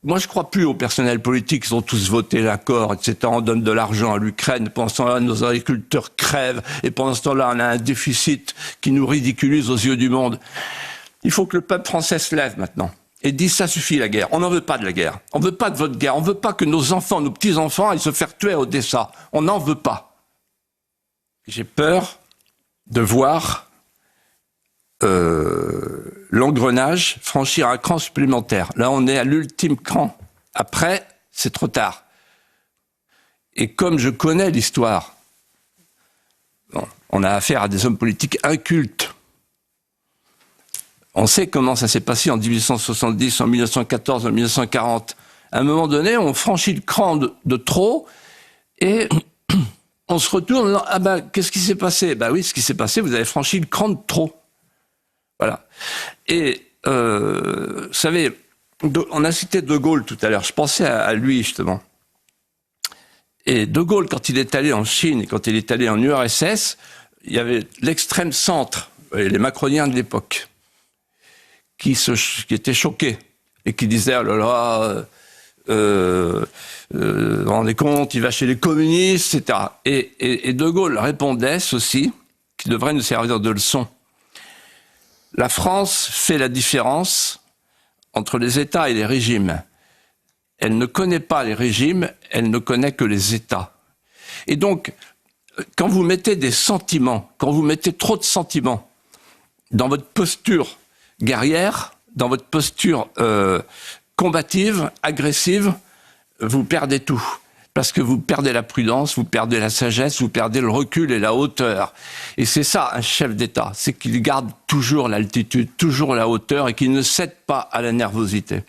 moi, je ne crois plus aux personnels politiques, ils ont tous voté l'accord, etc. On donne de l'argent à l'Ukraine, pendant ce temps-là, nos agriculteurs crèvent, et pendant ce temps-là, on a un déficit qui nous ridiculise aux yeux du monde. Il faut que le peuple français se lève maintenant et dise ça suffit la guerre. On n'en veut pas de la guerre. On ne veut pas de votre guerre. On ne veut pas que nos enfants, nos petits-enfants aillent se faire tuer à Odessa. On n'en veut pas. J'ai peur de voir l'engrenage franchir un cran supplémentaire. Là, on est à l'ultime cran. Après, c'est trop tard. Et comme je connais l'histoire, bon, on a affaire à des hommes politiques incultes. On sait comment ça s'est passé en 1870, en 1914, en 1940. À un moment donné, on franchit le cran de trop et on se retourne en disant « Ah ben, qu'est-ce qui s'est passé ?» Ben oui, ce qui s'est passé, vous avez franchi le cran de trop. Voilà. Et, vous savez, on a cité De Gaulle tout à l'heure. Je pensais à lui, justement. Et De Gaulle, quand il est allé en Chine et quand il est allé en URSS, il y avait l'extrême centre, les macroniens de l'époque, qui étaient choqués et qui disaient « Oh là là, vous vous rendez compte, il va chez les communistes, etc. » Et De Gaulle répondait ceci, qui devrait nous servir de leçon. La France fait la différence entre les États et les régimes. Elle ne connaît pas les régimes, elle ne connaît que les États. Et donc, quand vous mettez des sentiments, quand vous mettez trop de sentiments dans votre posture guerrière, dans votre posture combative, agressive, vous perdez tout. Parce que vous perdez la prudence, vous perdez la sagesse, vous perdez le recul et la hauteur. Et c'est ça, un chef d'État, c'est qu'il garde toujours l'altitude, toujours la hauteur et qu'il ne cède pas à la nervosité.